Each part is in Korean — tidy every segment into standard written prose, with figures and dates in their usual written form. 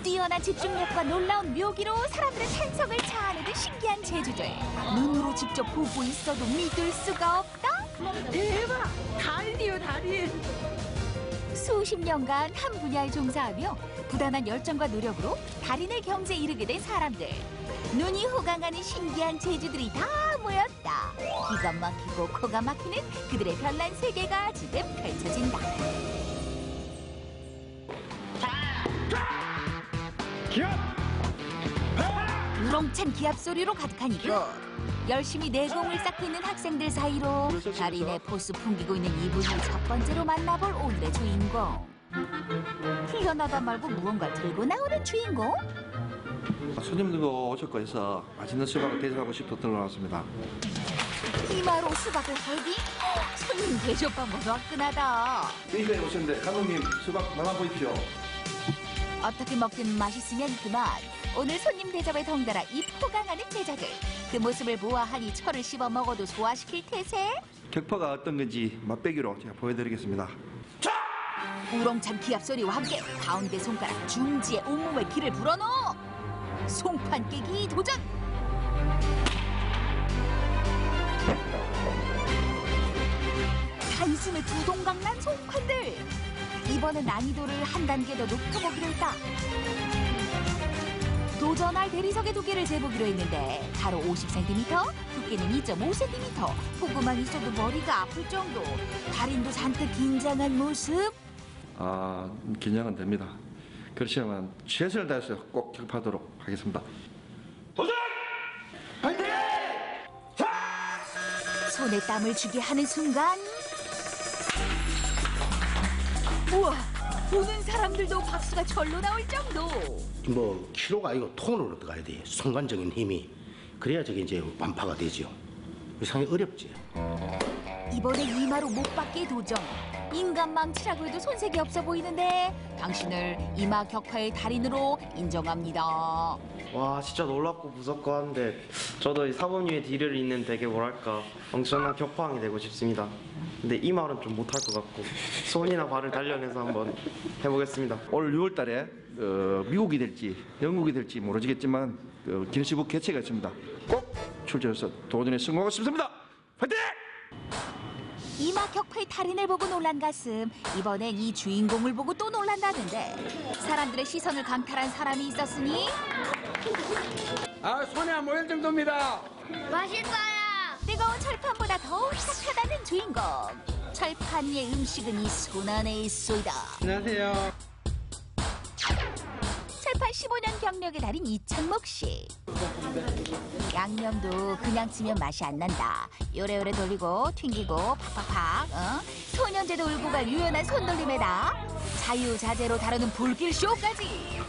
뛰어난 집중력과 놀라운 묘기로 사람들의 산성을 자아내는 신기한 제주들. 눈으로 직접 보고 있어도 믿을 수가 없다. 대박! 달인이요, 달인. 수십 년간 한 분야에 종사하며 부단한 열정과 노력으로 달인의 경지에 이르게 된 사람들. 눈이 호강하는 신기한 제주들이 다 모였다. 기가 막히고 코가 막히는 그들의 별난 세계가 지금 펼쳐진다. 우렁찬 기합 소리로 가득한 이곳. 열심히 내공을 쌓고 있는 학생들 사이로 달인의 포스 풍기고 있는 이분을 첫 번째로 만나볼 오늘의 주인공. 훈련하다 말고 무언가 들고 나오는 주인공? 손님들도 오셨고 해서 맛있는 수박을 대접하고 싶어 들어왔습니다. 이마로 수박을 헐기? 손님 대접방법도 화끈하다. 여기까지 오셨는데 감독님 수박 나눠 보십시오. 어떻게 먹든 맛있으면 그만. 오늘 손님 대접에 덩달아 입 호강하는 제자들. 그 모습을 보아하니 철을 씹어 먹어도 소화시킬 태세. 격파가 어떤 건지 맛배기로 제가 보여드리겠습니다. 우렁찬 기합 소리와 함께 가운데 손가락 중지에 온몸에 기를 불어넣어. 송판 깨기 도전! 단숨에 두 동강 난 송판들. 이번엔 난이도를 한 단계 더 높여보기로 했다. 도전할 대리석의 두께를 재보기로 했는데 가로 50cm, 두께는 2.5cm. 보고만 있어도 머리가 아플 정도. 달인도 잔뜩 긴장한 모습. 긴장은 됩니다. 그렇지만 최선을 다해서 꼭 격파하도록 하겠습니다. 도전! 화이팅! 손에 땀을 쥐게 하는 순간 우와! 보는 사람들도 박수가 절로 나올 정도. 뭐 키로가 아니고 톤으로 들어가야 돼. 순간적인 힘이. 그래야 저게 이제 완파가 되죠. 상당히 어렵지. 이번에 이마로 못 받게 도전. 인간 망치라고 해도 손색이 없어 보이는데 당신을 이마 격파의 달인으로 인정합니다. 와, 진짜 놀랍고 무섭고 한데 저도 이 사범 위에 뒤를 잇는 되게 뭐랄까 엄청난 격파왕이 되고 싶습니다. 근데 이 말은 좀 못할 것 같고 손이나 발을 단련해서 한번 해보겠습니다. 올 6월 달에 미국이 될지 영국이 될지 모르겠지만 기네스북 개최가 있습니다. 꼭 출전해서 도전에 성공하고 싶습니다. 화이팅! 이마 격파의 달인을 보고 놀란 가슴. 이번엔 이 주인공을 보고 또 놀란다는데 사람들의 시선을 강탈한 사람이 있었으니 손에 안 모일 정도입니다. 맛있어요. 뜨거운 철판보다 더욱 착하다는 주인공. 철판 위의 음식은 이 손 안에 있소이다. 안녕하세요. 철판 15년 경력의 달인 이창목 씨. 양념도 그냥 치면 맛이 안 난다. 요래요래 돌리고 튕기고 팍팍팍. 소년제도 울고 갈 유연한 손돌림에다 자유자재로 다루는 불길 쇼까지.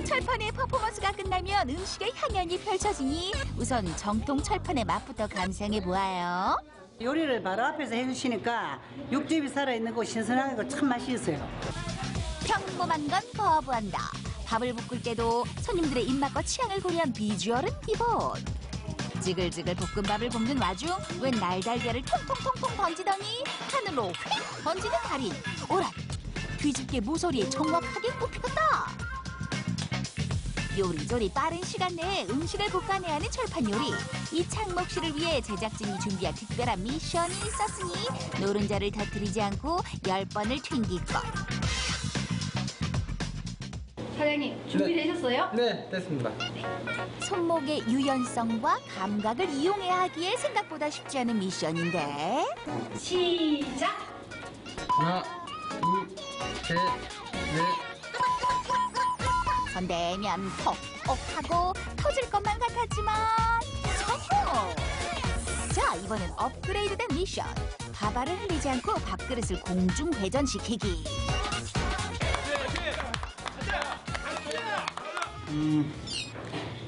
철판의 퍼포먼스가 끝나면 음식의 향연이 펼쳐지니 우선 정통 철판의 맛부터 감상해 보아요. 요리를 바로 앞에서 해주시니까 육즙이 살아있는 거 신선하고 참 맛이 있어요. 평범한 건 거부한다. 밥을 볶을 때도 손님들의 입맛과 취향을 고려한 비주얼은 기본. 지글지글 볶음밥을 볶는 와중 웬 날달걀을 통통통통 던지더니 하늘로 휙 번지는 달인. 오라! 뒤집게 모서리에 정확하게 꼽혔다. 요리조리 빠른 시간 내에 음식을 볶아내야 하는 철판 요리. 이창목 씨를 위해 제작진이 준비한 특별한 미션이 있었으니 노른자를 터뜨리지 않고 10번을 튕길 것. 사장님 준비되셨어요? 네, 됐습니다. 손목의 유연성과 감각을 이용해야 하기에 생각보다 쉽지 않은 미션인데 시작. 하나, 둘, 셋, 넷. 손대면 톡톡 하고 터질 것만 같았지만 성공! 자, 이번엔 업그레이드된 미션. 밥알을 흘리지 않고 밥그릇을 공중 회전시키기.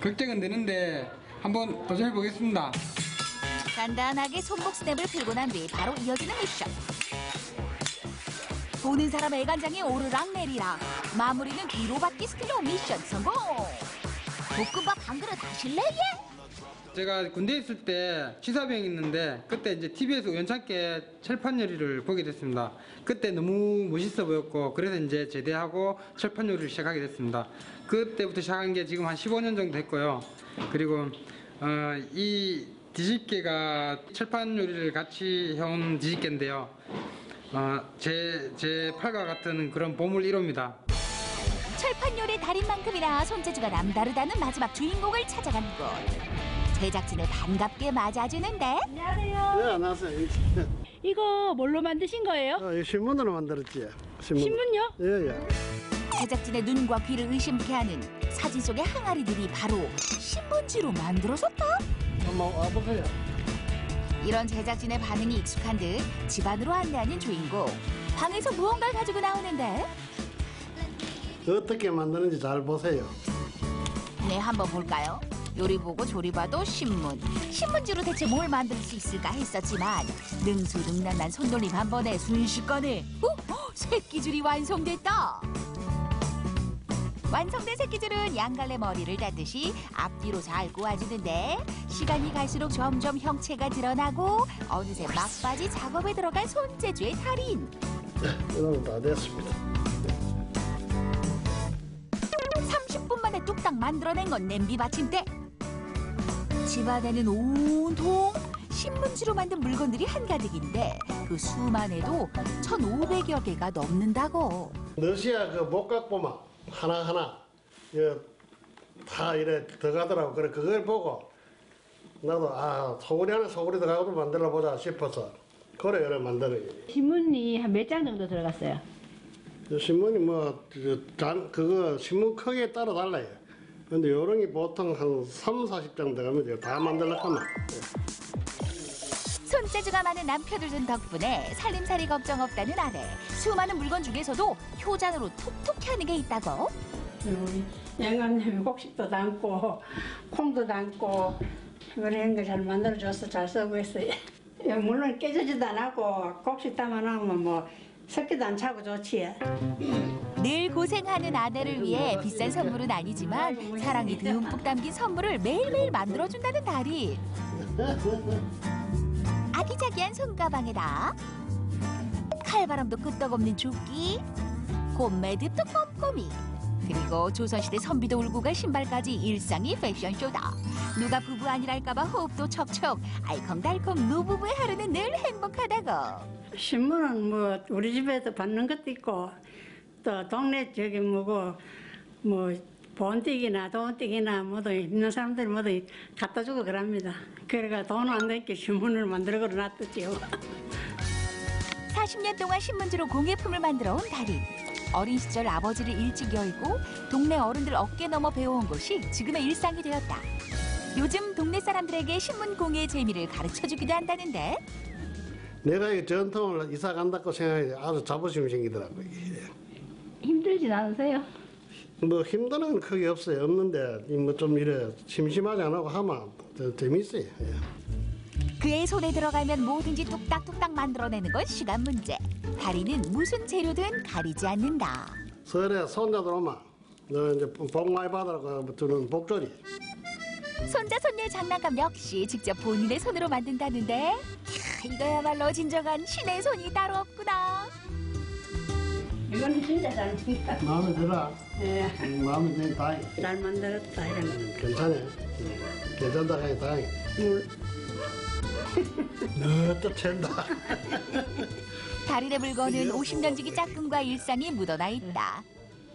걱정은 되는데 한번 도전해 보겠습니다. 간단하게 손목 스냅을 풀고 난 뒤 바로 이어지는 미션. 보는 사람 애간장에 오르락 내리락. 마무리는 뒤로 받기 스틸로 미션 성공. 볶음밥 한 그릇 하실래? 예? 제가 군대에 있을 때 시사병 있는데 그때 이제 TV에서 우연찮게 철판 요리를 보게 됐습니다. 그때 너무 멋있어 보였고 그래서 이제 제대하고 철판 요리를 시작하게 됐습니다. 그때부터 시작한 게 지금 한 15년 정도 됐고요. 그리고 이 뒤집개가 철판 요리를 같이 해온 뒤집개인데요. 제 팔과 같은 그런 보물 1호입니다. 철판 요리 달인만큼이나 손재주가 남다르다는 마지막 주인공을 찾아간 곳. 제작진을 반갑게 맞아주는데 안녕하세요. 네, 안녕하세요. 이거 뭘로 만드신 거예요? 이 신문으로 만들었지. 신문요? 예, 예. 제작진의 눈과 귀를 의심케 하는 사진 속의 항아리들이 바로 신문지로 만들어졌다. 한번 와보세요. 이런 제작진의 반응이 익숙한 듯 집안으로 안내하는 주인공. 방에서 무언가를 가지고 나오는데 어떻게 만드는지 잘 보세요. 네, 한번 볼까요? 요리 보고 조리 봐도 신문지로 대체 뭘 만들 수 있을까 했었지만 능수능란한 손놀림 한 번에 순식간에 새끼줄이 완성됐다. 완성된 새끼줄은 양갈래 머리를 따듯이 앞뒤로 잘 꼬아주는데 시간이 갈수록 점점 형체가 드러나고 어느새 막바지 작업에 들어간 손재주의 달인. 네, 이거는 다 됐습니다. 30분 만에 뚝딱 만들어낸 건 냄비 받침대. 집안에는 온통 신문지로 만든 물건들이 한가득인데 그 수만 해도 1,500여 개가 넘는다고. 러시아 그 목각보마 하나하나 다 이래 들어가더라고. 그래 그걸 보고 나도 소고리 안에 소고리 들어가도 만들어 보자 싶어서 그래 이래 만드는 거지. 신문이 한 몇 장 정도 들어갔어요? 신문이 그거 신문 크기에 따라 달라요. 근데 요런 게 보통 한 30-40장 들어가면 돼요. 다 만들려고 하면. 손재주가 많은 남편을 둔 덕분에 살림살이 걱정 없다는 아내. 수많은 물건 중에서도 효자노로 톡톡히 하는 게 있다고. 우리 영감님이 곡식도 담고 콩도 담고 그런 거 잘 만들어줘서 잘 쓰고 있어요. 물론 깨지지도 안 하고 곡식 담아놓으면 뭐 섞기도 안 차고 좋지. 늘 고생하는 아내를 위해 비싼 선물은 아니지만 사랑이 듬뿍 담긴 선물을 매일매일 만들어준다는 달인. 아기자기한 손가방에다 칼바람도 끄떡없는 조끼, 곰매듭도 꼼꼼히, 그리고 조선시대 선비도 울고 갈 신발까지 일상이 패션쇼다. 누가 부부 아니랄까봐 호흡도 척척, 알콩달콩 노부부의 하루는 늘 행복하다고. 신문은 뭐 우리 집에도 받는 것도 있고 또 동네 저기 뭐고 뭐 본띠기나 돈띠기나 뭐도 있는 사람들이 뭐도 갖다 주고 그럽니다. 그래가 돈 안 되게 신문을 만들어 놨었지요. 40년 동안 신문지로 공예품을 만들어 온 달인. 어린 시절 아버지를 일찍 열고 동네 어른들 어깨 넘어 배워온 것이 지금의 일상이 되었다. 요즘 동네 사람들에게 신문 공예의 재미를 가르쳐주기도 한다는데 내가 이 전통을 이사 간다고 생각해 아주 자부심이 생기더라고요. 힘들진 않으세요? 뭐 힘든 건 크게 없어요. 없는데 뭐 좀 이래 심심하지 않고 하면 더 재밌어요. 예. 그의 손에 들어가면 뭐든지 뚝딱뚝딱 만들어내는 건 시간 문제. 달인은 무슨 재료든 가리지 않는다. 설에 손자들 오면 너 이제 복 많이 받으라고 주는 복조리. 손자 손녀의 장난감 역시 직접 본인의 손으로 만든다는데 이거야말로 진정한 신의 손이 따로 없구나. 이거는 진짜 잘 만들었다. 마음에 들어? 예. 마음에 드니 다행. 잘 만들었다 이런 거. 괜찮아. 괜찮다 하니 다행. 너또 챈다. 달인의 물건은 50년 지기 짝꿍과 일상이 묻어나 있다.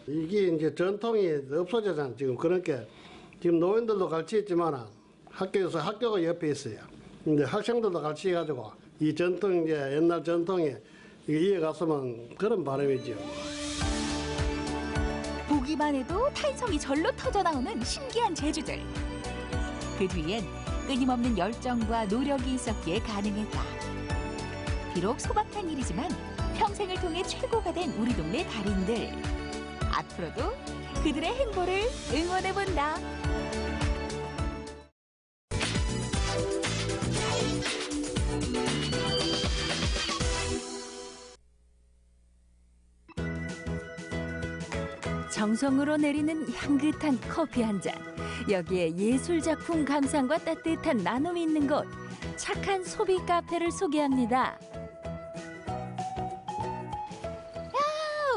이게 이제 전통이 없어졌잖아 지금. 그러니까 지금 노인들도 같이 있지만 학교가 옆에 있어요. 근데 학생들도 같이 해가지고 이 전통 이제 옛날 전통이 이게 이어갔으면 그런 바람이죠. 보기만 해도 탄성이 절로 터져나오는 신기한 재주들. 그 뒤엔 끊임없는 열정과 노력이 있었기에 가능했다. 비록 소박한 일이지만 평생을 통해 최고가 된 우리 동네 달인들. 앞으로도 그들의 행보를 응원해본다. 정성으로 내리는 향긋한 커피 한 잔. 여기에 예술 작품 감상과 따뜻한 나눔이 있는 곳, 착한 소비 카페를 소개합니다.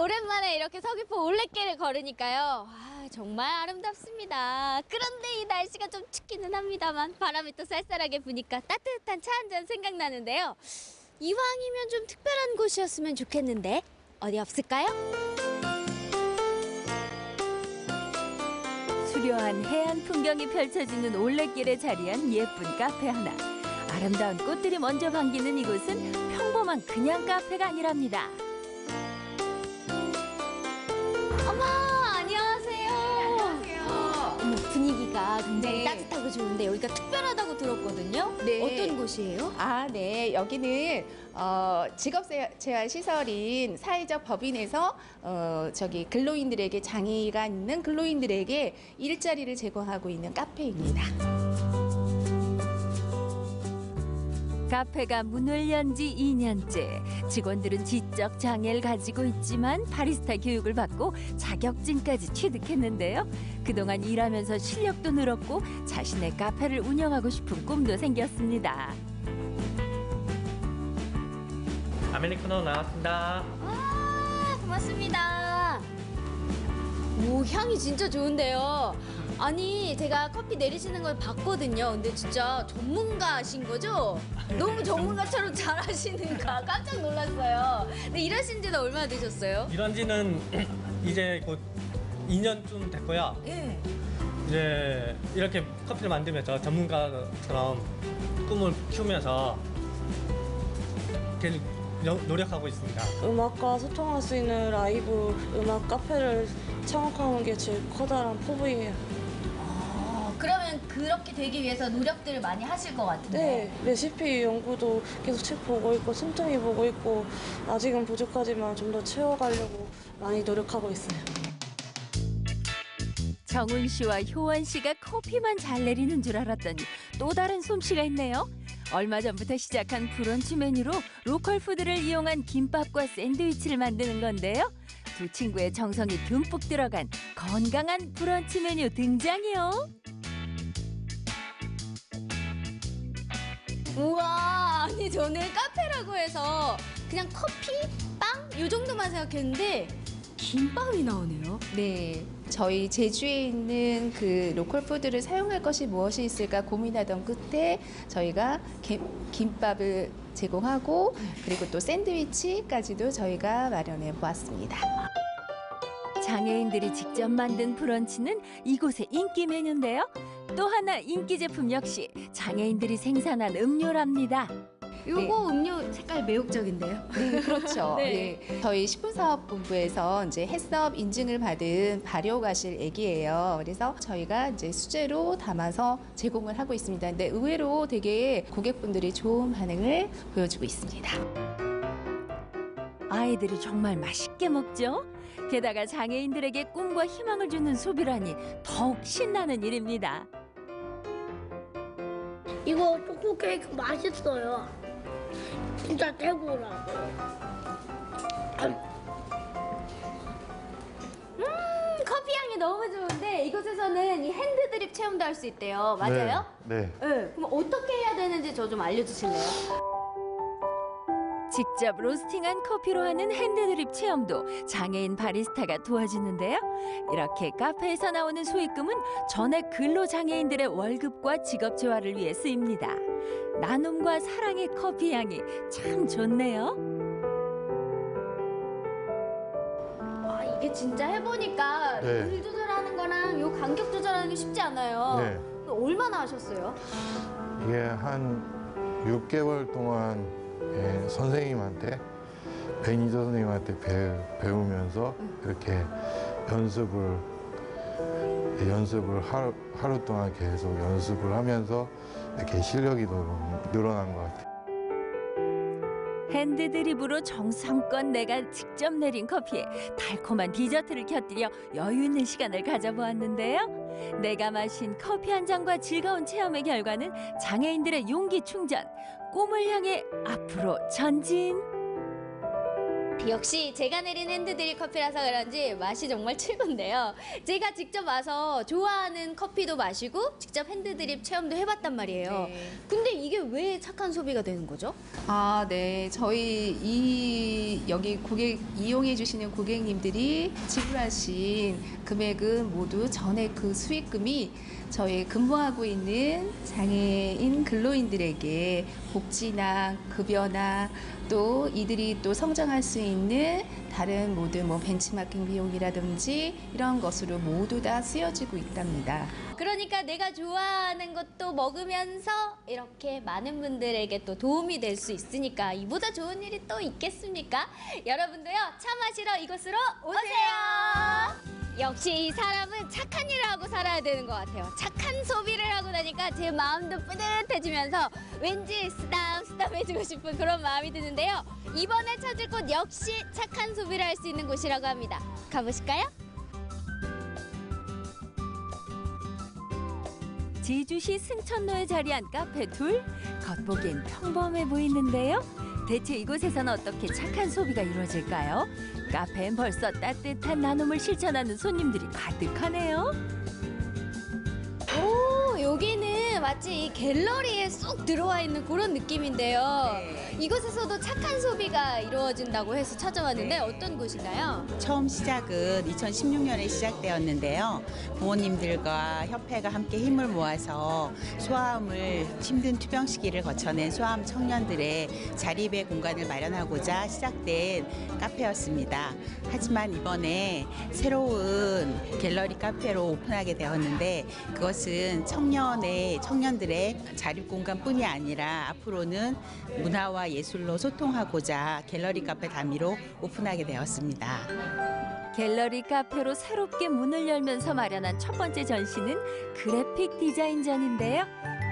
오랜만에 이렇게 서귀포 올레길을 걸으니까요. 정말 아름답습니다. 그런데 이 날씨가 좀 춥기는 합니다만 바람이 또 쌀쌀하게 부니까 따뜻한 차 한 잔 생각나는데요. 이왕이면 좀 특별한 곳이었으면 좋겠는데 어디 없을까요? 수려한 해안 풍경이 펼쳐지는 올레길에 자리한 예쁜 카페 하나. 아름다운 꽃들이 먼저 반기는 이곳은 평범한 그냥 카페가 아니랍니다. 어머, 안녕하세요. 안녕하세요. 어머, 분위기가 굉장히 따뜻하고 좋은데 여기가 특별하다고 들었거든요. 네. 어떤 곳이에요? 네. 여기는 직업재활 시설인 사회적 법인에서 근로인들에게 장애가 있는 근로인들에게 일자리를 제공하고 있는 카페입니다. 카페가 문을 연 지 2년째. 직원들은 지적 장애를 가지고 있지만 바리스타 교육을 받고 자격증까지 취득했는데요. 그동안 일하면서 실력도 늘었고 자신의 카페를 운영하고 싶은 꿈도 생겼습니다. 아메리카노 나왔습니다. 고맙습니다. 오, 향이 진짜 좋은데요. 아니, 제가 커피 내리시는 걸 봤거든요. 근데 진짜 전문가신 거죠? 너무 전문가처럼 잘하시는가 깜짝 놀랐어요. 근데 일하신 지는 얼마나 되셨어요? 일한 지는 이제 곧 2년쯤 됐고요. 예. 이제 이렇게 커피를 만들면서 전문가처럼 꿈을 키우면서 계속 노력하고 있습니다. 음악과 소통할 수 있는 라이브 음악 카페를 창업하는 게 제 커다란 포부예요. 그러면 그렇게 되기 위해서 노력들을 많이 하실 것 같은데. 네, 레시피 연구도 계속 책 보고 있고 틈틈이 보고 있고 아직은 부족하지만 좀 더 채워가려고 많이 노력하고 있어요. 정훈 씨와 효원 씨가 커피만 잘 내리는 줄 알았더니 또 다른 솜씨가 있네요. 얼마 전부터 시작한 브런치 메뉴로 로컬 푸드를 이용한 김밥과 샌드위치를 만드는 건데요. 두 친구의 정성이 듬뿍 들어간 건강한 브런치 메뉴 등장이요. 우와, 아니 저는 카페라고 해서 그냥 커피, 빵 요 정도만 생각했는데 김밥이 나오네요. 네, 저희 제주에 있는 그 로컬 푸드를 사용할 것이 무엇이 있을까 고민하던 끝에 저희가 김밥을 제공하고 그리고 또 샌드위치까지도 저희가 마련해 보았습니다. 장애인들이 직접 만든 브런치는 이곳의 인기 메뉴인데요. 또 하나 인기 제품 역시 장애인들이 생산한 음료랍니다. 요거 음료 색깔 매혹적인데요. 네, 그렇죠. 네. 네. 저희 식품사업본부에서 이제 햇섭 인증을 받은 발효과실 액이에요. 그래서 저희가 이제 수제로 담아서 제공을 하고 있습니다. 근데 의외로 되게 고객분들이 좋은 반응을 보여주고 있습니다. 아이들이 정말 맛있게 먹죠. 게다가 장애인들에게 꿈과 희망을 주는 소비라니 더욱 신나는 일입니다. 이거 초코 케이크 맛있어요. 진짜 최고라고. 커피 향이 너무 좋은데 이곳에서는 이 핸드드립 체험도 할 수 있대요. 맞아요? 네. 네. 그럼 어떻게 해야 되는지 저 좀 알려주실래요? 직접 로스팅한 커피로 하는 핸드드립 체험도 장애인 바리스타가 도와주는데요. 이렇게 카페에서 나오는 수익금은 전액 근로장애인들의 월급과 직업 재활을 위해 쓰입니다. 나눔과 사랑의 커피 향이 참 좋네요. 아, 이게 진짜 해보니까 네. 물 조절하는 거랑 요 간격 조절하는 게 쉽지 않아요. 네. 얼마나 하셨어요? 이게 한 6개월 동안 선생님한테 매니저 선생님한테 배우면서 이렇게 연습을 하루 동안 계속 연습을 하면서 이렇게 실력이 늘어난 것 같아요. 핸드드립으로 정성껏 내가 직접 내린 커피에 달콤한 디저트를 곁들여 여유 있는 시간을 가져보았는데요. 내가 마신 커피 한 잔과 즐거운 체험의 결과는 장애인들의 용기 충전, 꿈을 향해 앞으로 전진. 역시 제가 내린 핸드드립 커피라서 그런지 맛이 정말 최고인데요. 제가 직접 와서 좋아하는 커피도 마시고 직접 핸드드립 체험도 해봤단 말이에요. 네. 근데 이게 왜 착한 소비가 되는 거죠? 아, 네. 저희 여기 고객 이용해 주시는 고객님들이 지불하신 금액은 모두 전액 그 수익금이 저희 근무하고 있는 장애인 근로인들에게 복지나 급여나 또 이들이 또 성장할 수 있는 다른 모든 뭐 벤치마킹 비용이라든지 이런 것으로 모두 다 쓰여지고 있답니다. 그러니까 내가 좋아하는 것도 먹으면서 이렇게 많은 분들에게 또 도움이 될 수 있으니까 이보다 좋은 일이 또 있겠습니까? 여러분도요, 차 마시러 이곳으로 오세요. 역시 이 사람은 착한 일을 하고 살아야 되는 것 같아요. 착한 소비를 하고 나니까 제 마음도 뿌듯해지면서 왠지 쓰담쓰담 해주고 싶은 그런 마음이 드는데요. 이번에 찾을 곳 역시 착한 소비를 할 수 있는 곳이라고 합니다. 가보실까요? 제주시 승천로에 자리한 카페 둘. 겉보기엔 평범해 보이는데요. 대체 이곳에서는 어떻게 착한 소비가 이루어질까요? 카페엔 벌써 따뜻한 나눔을 실천하는 손님들이 가득하네요. 오, 여기는 마치 이 갤러리에 쏙 들어와 있는 그런 느낌인데요. 이곳에서도 착한 소비가 이루어진다고 해서 찾아왔는데 어떤 곳인가요? 처음 시작은 2016년에 시작되었는데요. 부모님들과 협회가 함께 힘을 모아서 소아암을 힘든 투병 시기를 거쳐낸 소아암 청년들의 자립의 공간을 마련하고자 시작된 카페였습니다. 하지만 이번에 새로운 갤러리 카페로 오픈하게 되었는데 그것은 청년들의 자립 공간뿐이 아니라 앞으로는 문화와 예술로 소통하고자 갤러리 카페 단위로 오픈하게 되었습니다. 갤러리 카페로 새롭게 문을 열면서 마련한 첫 번째 전시는 그래픽 디자인전인데요.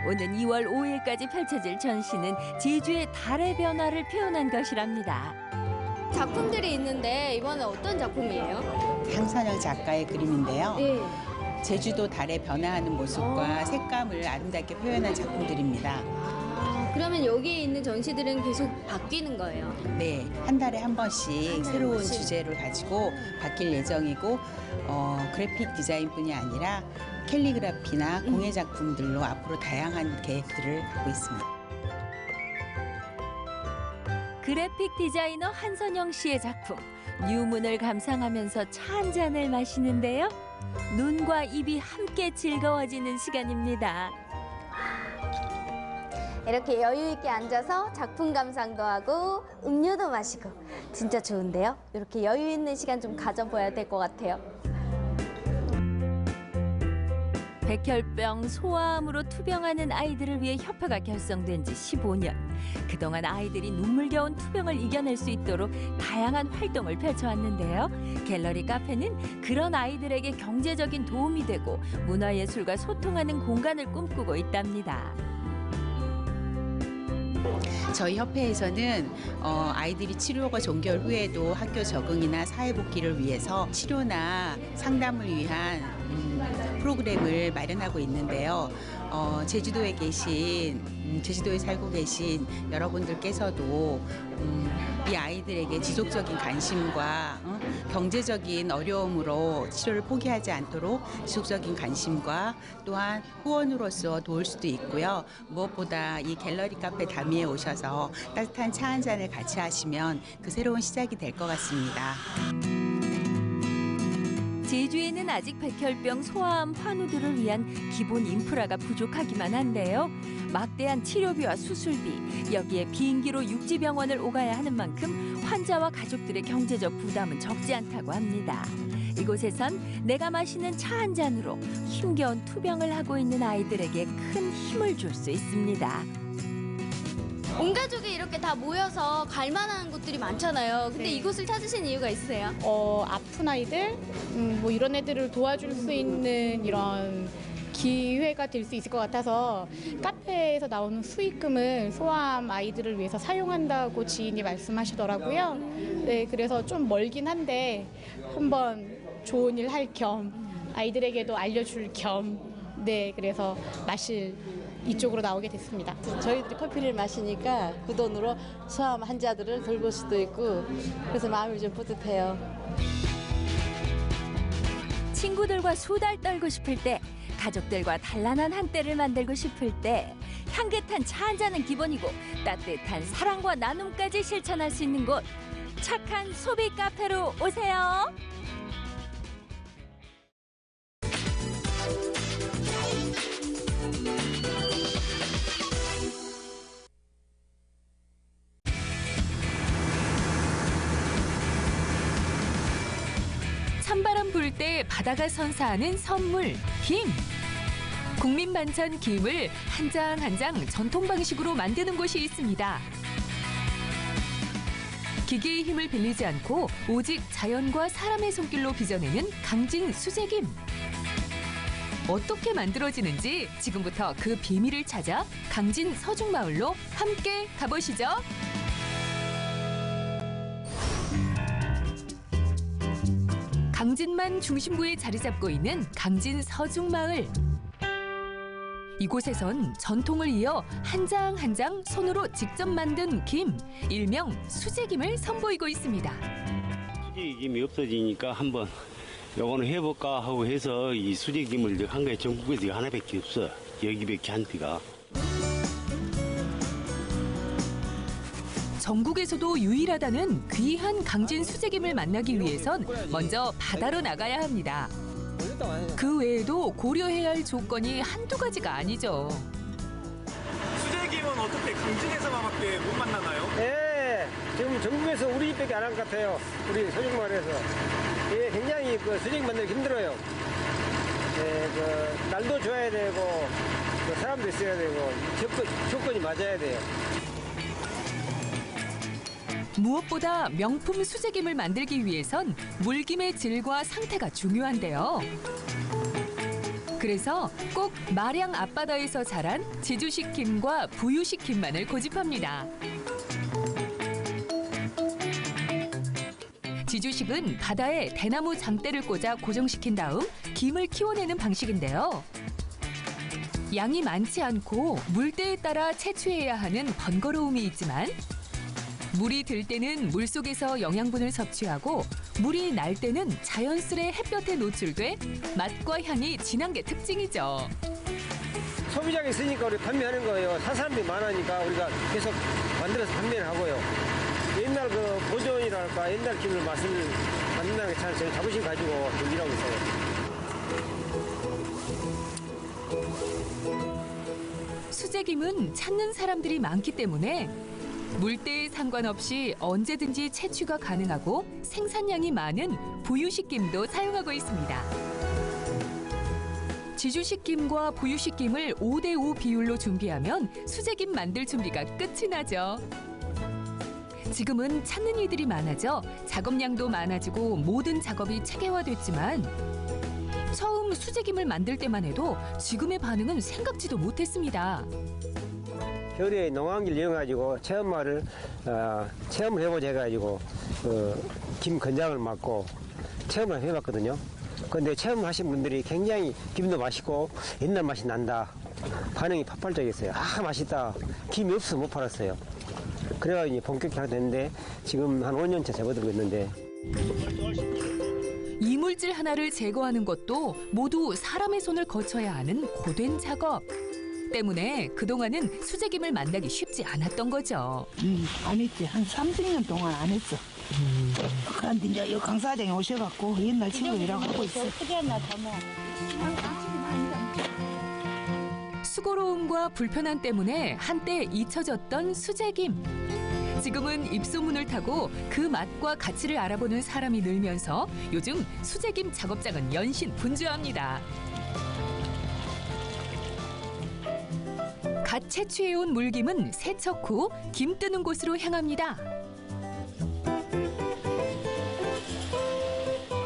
오는 2월 5일까지 펼쳐질 전시는 제주의 달의 변화를 표현한 것이랍니다. 작품들이 있는데 이번엔 어떤 작품이에요? 향선영 작가의 그림인데요. 네. 제주도 달의 변화하는 모습과 색감을 아름답게 표현한 작품들입니다. 그러면 여기에 있는 전시들은 계속 바뀌는 거예요? 네, 한 달에 한 번씩 새로운 주제를 가지고 바뀔 예정이고 그래픽 디자인뿐이 아니라 캘리그라피나 공예 작품들로 앞으로 다양한 계획들을 갖고 있습니다. 그래픽 디자이너 한선영 씨의 작품 뉴문을 감상하면서 차 한 잔을 마시는데요. 눈과 입이 함께 즐거워지는 시간입니다. 이렇게 여유 있게 앉아서 작품 감상도 하고 음료도 마시고 진짜 좋은데요? 이렇게 여유 있는 시간 좀 가져봐야 될 것 같아요. 백혈병, 소아암으로 투병하는 아이들을 위해 협회가 결성된 지 15년. 그동안 아이들이 눈물겨운 투병을 이겨낼 수 있도록 다양한 활동을 펼쳐왔는데요. 갤러리 카페는 그런 아이들에게 경제적인 도움이 되고 문화예술과 소통하는 공간을 꿈꾸고 있답니다. 저희 협회에서는 아이들이 치료가 종결 후에도 학교 적응이나 사회 복귀를 위해서 치료나 상담을 위한 프로그램을 마련하고 있는데요. 제주도에 살고 계신 여러분들께서도 이 아이들에게 지속적인 관심과 경제적인 어려움으로 치료를 포기하지 않도록 지속적인 관심과 또한 후원으로서 도울 수도 있고요. 무엇보다 이 갤러리 카페 다미에 오셔서 따뜻한 차 한 잔을 같이 하시면 그 새로운 시작이 될 것 같습니다. 제주에는 아직 백혈병, 소아암 환우들을 위한 기본 인프라가 부족하기만 한데요. 막대한 치료비와 수술비, 여기에 비행기로 육지병원을 오가야 하는 만큼 환자와 가족들의 경제적 부담은 적지 않다고 합니다. 이곳에선 내가 마시는 차 한 잔으로 힘겨운 투병을 하고 있는 아이들에게 큰 힘을 줄 수 있습니다. 온 가족이 이렇게 다 모여서 갈 만한 곳들이 많잖아요. 근데 이곳을 찾으신 이유가 있으세요? 아픈 아이들, 뭐 이런 애들을 도와줄 수 있는 이런 기회가 될 수 있을 것 같아서 카페에서 나오는 수익금을 소아암 아이들을 위해서 사용한다고 지인이 말씀하시더라고요. 네, 그래서 좀 멀긴 한데 한번 좋은 일 할 겸 아이들에게도 알려줄 겸, 네, 그래서 마실 이쪽으로 나오게 됐습니다. 저희들이 커피를 마시니까 그 돈으로 소아암 환자들을 돌볼 수도 있고 그래서 마음이 좀 뿌듯해요. 친구들과 수달 떨고 싶을 때, 가족들과 단란한 한때를 만들고 싶을 때 향긋한 차 한 잔은 기본이고 따뜻한 사랑과 나눔까지 실천할 수 있는 곳, 착한 소비 카페로 오세요. 찬바람 불 때 바다가 선사하는 선물, 김. 국민 반찬 김을 한 장 한 장 전통 방식으로 만드는 곳이 있습니다. 기계의 힘을 빌리지 않고 오직 자연과 사람의 손길로 빚어내는 강진 수제김. 어떻게 만들어지는지 지금부터 그 비밀을 찾아 강진 서중마을로 함께 가보시죠. 강진만 중심부에 자리 잡고 있는 강진 서중마을. 이곳에선 전통을 이어 한 장 한 장 손으로 직접 만든 김, 일명 수제김을 선보이고 있습니다. 수제김이 없어지니까 한번 요거는 해볼까 하고 해서 이 수제김을 한국에 전국에서 하나밖에 없어. 여기밖에 한 대가. 전국에서도 유일하다는 귀한 강진 수제김을 만나기 위해선 먼저 바다로 나가야 합니다. 그 외에도 고려해야 할 조건이 한두 가지가 아니죠. 수제김은 어떻게 강진에서만밖에 못 만나나요? 네, 지금 전국에서 우리 집밖에 안 한 것 같아요. 우리 서중마을에서. 예, 굉장히 그 수제김 만들기 힘들어요. 예, 그 날도 좋아야 되고 그 사람도 있어야 되고 조건이 맞아야 돼요. 무엇보다 명품 수제김을 만들기 위해선 물김의 질과 상태가 중요한데요. 그래서 꼭 마량 앞바다에서 자란 제주식 김과 부유식 김만을 고집합니다. 지주식은 바다에 대나무 장대를 꽂아 고정시킨 다음 김을 키워내는 방식인데요. 양이 많지 않고 물때에 따라 채취해야 하는 번거로움이 있지만 물이 들 때는 물속에서 영양분을 섭취하고 물이 날 때는 자연스레 햇볕에 노출돼 맛과 향이 진한 게 특징이죠. 소비자가 있으니까 우리 판매하는 거예요. 사 사람들이 많으니까 우리가 계속 만들어서 판매를 하고요. 옛날 그 보존이랄까 옛날 김을 맛을 만든다는 게 참 저희 자부심 가지고 일하고 있어요. 수제김은 찾는 사람들이 많기 때문에 물때에 상관없이 언제든지 채취가 가능하고 생산량이 많은 부유식 김도 사용하고 있습니다. 지주식 김과 부유식 김을 5대5 비율로 준비하면 수제김 만들 준비가 끝이 나죠. 지금은 찾는 이들이 많아져 작업량도 많아지고 모든 작업이 체계화됐지만 처음 수제김을 만들 때만 해도 지금의 반응은 생각지도 못했습니다. 겨울에 농한기를 이용해가지고 체험마을 체험을 해보자 해가지고 김 건장을 맡고 체험을 해봤거든요. 그런데 체험하신 분들이 굉장히 김도 맛있고 옛날 맛이 난다. 반응이 폭발적이었어요. 아 맛있다. 김이 없어서 못 팔았어요. 그래가지고 본격화가 됐는데 지금 한 5년째 접어들고 있는데 이물질 하나를 제거하는 것도 모두 사람의 손을 거쳐야 하는 고된 작업. 때문에 그동안은 수제김을 만나기 쉽지 않았던 거죠. 안 했지. 한 30년 동안 안 했어. 그런데 이제 이 강사장에 오셔갖고 옛날 친구들이랑 하고 있어. 수고로움과 불편함 때문에 한때 잊혀졌던 수제김. 지금은 입소문을 타고 그 맛과 가치를 알아보는 사람이 늘면서 요즘 수제김 작업장은 연신 분주합니다. 갓 채취해온 물김은 세척 후 김 뜨는 곳으로 향합니다.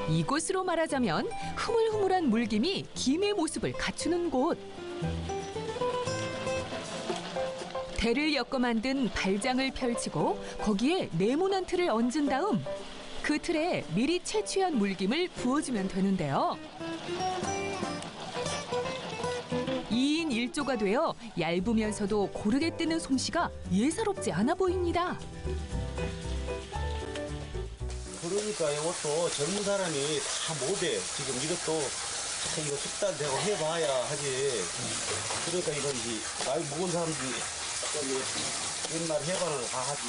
이곳으로 말하자면 흐물흐물한 물김이 김의 모습을 갖추는 곳. 대를 엮어 만든 발장을 펼치고 거기에 네모난 틀을 얹은 다음 그 틀에 미리 채취한 물김을 부어주면 되는데요. 2인 일조가 되어 얇으면서도 고르게 뜨는 솜씨가 예사롭지 않아 보입니다. 그러니까 이것도 젊은 사람이 다 못해. 지금 이것도 이거 숙달되고 해봐야 하지. 그러니까 이건 이제 나이 먹은 사람들이 옛날 해봐는 다 하지.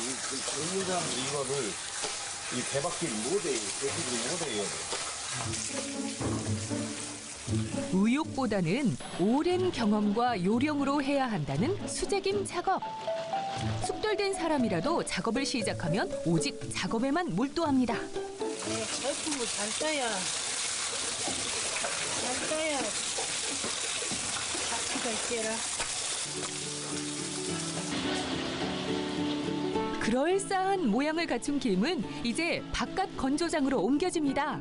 젊은 사람들이 이거를 이 대박질 못해. 대박질 못해요. 의욕보다는 오랜 경험과 요령으로 해야 한다는 수제김 작업. 숙달된 사람이라도 작업을 시작하면 오직 작업에만 몰두합니다. 네, 제품을 잘 써야. 잘 써야. 가치가 있게라. 그럴싸한 모양을 갖춘 김은 이제 바깥 건조장으로 옮겨집니다.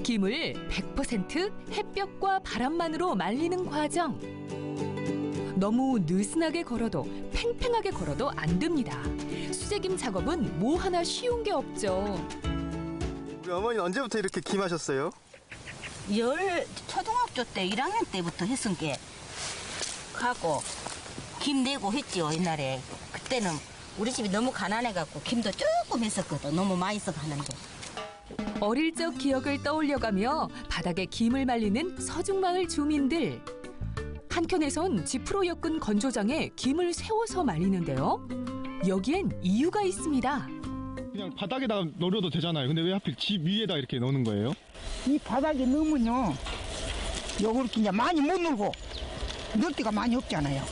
김을 100% 햇볕과 바람만으로 말리는 과정. 너무 느슨하게 걸어도 팽팽하게 걸어도 안 됩니다. 수제김 작업은 뭐 하나 쉬운 게 없죠. 우리 어머니 언제부터 이렇게 김하셨어요? 초등학교 때 1학년 때부터 했은 게 하고 김 내고 했지요 옛날에. 그때는 우리 집이 너무 가난해갖고 김도 조금 했었거든. 너무 많이 써가는데. 어릴 적 기억을 떠올려가며 바닥에 김을 말리는 서중마을 주민들. 한켠에선 지프로 엮은 건조장에 김을 세워서 말리는데요. 여기엔 이유가 있습니다. 그냥 바닥에다가 넣어도 되잖아요. 근데 왜 하필 집 위에다 이렇게 넣는 거예요? 이 바닥에 넣으면요. 요렇게 이제 많이 못 넣고 넣을 데가 많이 없잖아요.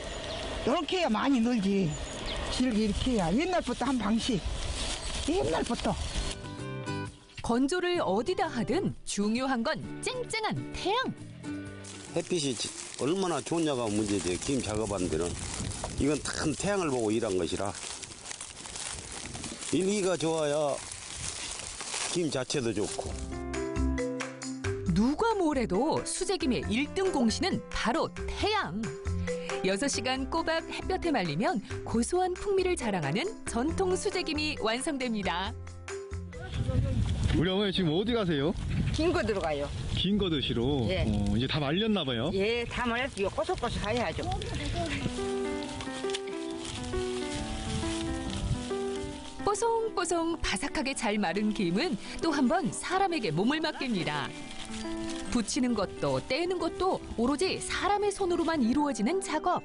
이렇게 해야 많이 넣지. 질게 이렇게 해야 옛날부터 한 방식. 옛날부터. 건조를 어디다 하든 중요한 건 쨍쨍한 태양. 햇빛이 얼마나 좋냐가 문제지. 김 작업하는 데는. 이건 큰 태양을 보고 일한 것이라. 일기가 좋아야 김 자체도 좋고. 누가 뭐래도 수제김의 1등 공신은 바로 태양. 6시간 꼬박 햇볕에 말리면 고소한 풍미를 자랑하는 전통 수제김이 완성됩니다. 우리 어머니 지금 어디 가세요? 긴 거 들어가요. 긴 거 드시러? 예. 이제 다 말렸나 봐요? 예, 다 말렸어요. 꼬석꼬석 해야죠. 뽀송뽀송 바삭하게 잘 마른 김은 또 한 번 사람에게 몸을 맡깁니다. 붙이는 것도 떼는 것도 오로지 사람의 손으로만 이루어지는 작업.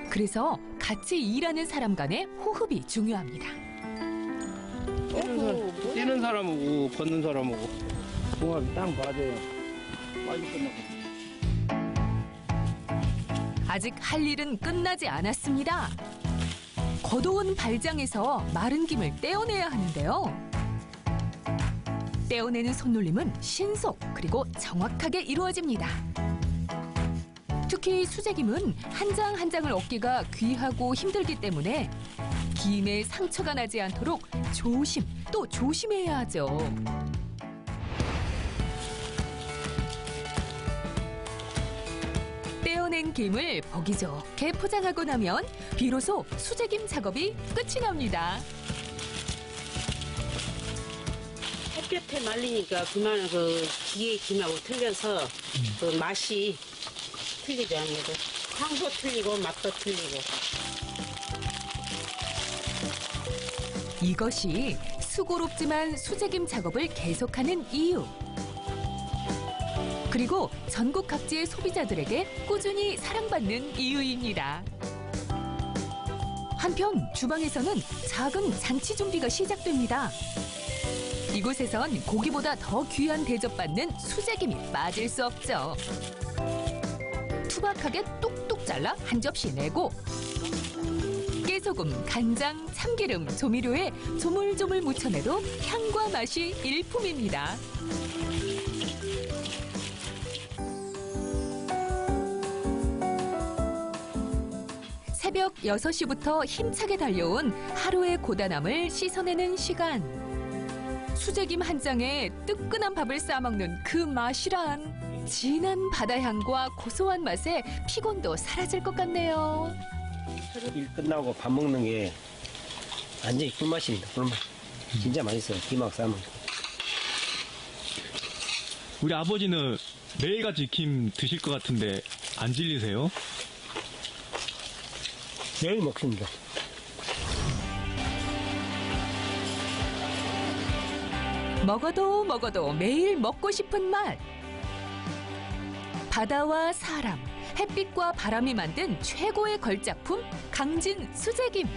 그래서 같이 일하는 사람 간의 호흡이 중요합니다. 뛰는 사람하고 걷는 사람하고 궁합이 딱 맞아요. 빨리 끝나고. 아직 할 일은 끝나지 않았습니다. 거도온 발장에서 마른 김을 떼어내야 하는데요. 떼어내는 손놀림은 신속 그리고 정확하게 이루어집니다. 특히 수제김은 한 장 한 장을 얻기가 귀하고 힘들기 때문에 김에 상처가 나지 않도록 조심 또 조심해야 하죠. 떼어낸 김을 보기 좋게 포장하고 나면 비로소 수제김 작업이 끝이 납니다. 햇볕에 말리니까 그만 그 뒤에 김하고 틀려서 그 맛이 틀리지 아무래도 향도 틀리고 맛도 틀리고. 이것이 수고롭지만 수제김 작업을 계속하는 이유. 그리고 전국 각지의 소비자들에게 꾸준히 사랑받는 이유입니다. 한편 주방에서는 작은 잔치 준비가 시작됩니다. 이곳에선 고기보다 더 귀한 대접받는 수제김이 빠질 수 없죠. 투박하게 뚝뚝 잘라 한 접시 내고 깨소금, 간장, 참기름, 조미료에 조물조물 묻혀내도 향과 맛이 일품입니다. 새벽 6시부터 힘차게 달려온 하루의 고단함을 씻어내는 시간. 수제김 한 장에 뜨끈한 밥을 싸먹는 그 맛이란 진한 바다향과 고소한 맛에 피곤도 사라질 것 같네요. 일 끝나고 밥 먹는 게 완전히 꿀맛입니다. 꿀맛. 진짜 맛있어요. 김하고 싸면. 우리 아버지는 매일같이 김 드실 것 같은데 안 질리세요? 매일 먹습니다. 먹어도 먹어도 매일 먹고 싶은 맛. 바다와 사람, 햇빛과 바람이 만든 최고의 걸작품 강진 수제김.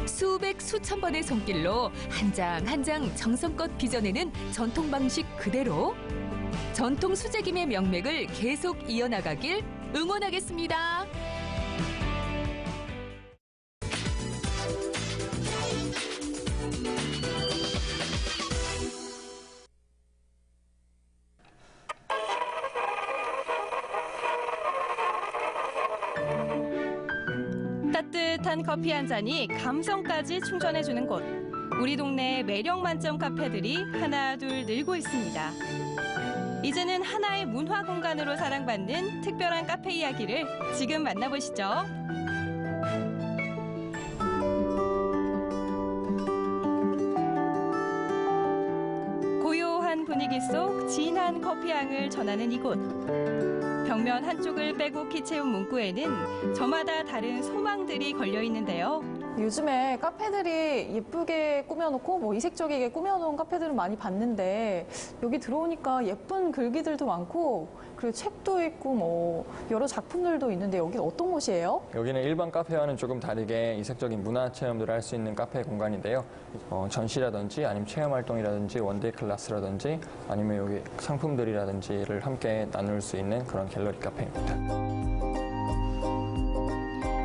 수백 수천 번의 손길로 한 장 한 장 정성껏 빚어내는 전통 방식 그대로 전통 수제김의 명맥을 계속 이어나가길 응원하겠습니다. 따뜻한 커피 한 잔이 감성까지 충전해주는 곳. 우리 동네의 매력 만점 카페들이 하나 둘 늘고 있습니다. 이제는 하나의 문화 공간으로 사랑받는 특별한 카페 이야기를 지금 만나보시죠. 고요한 분위기 속 진한 커피향을 전하는 이곳. 벽면 한쪽을 빼곡히 채운 문구에는 저마다 다른 소망들이 걸려 있는데요. 요즘에 카페들이 예쁘게 꾸며놓고 뭐 이색적이게 꾸며놓은 카페들은 많이 봤는데 여기 들어오니까 예쁜 글귀들도 많고 그리고 책도 있고 뭐 여러 작품들도 있는데 여기는 어떤 곳이에요? 여기는 일반 카페와는 조금 다르게 이색적인 문화 체험들을 할 수 있는 카페 공간인데요. 전시라든지 아니면 체험 활동이라든지 원데이 클래스라든지 아니면 여기 상품들이라든지를 함께 나눌 수 있는 그런 갤러리 카페입니다.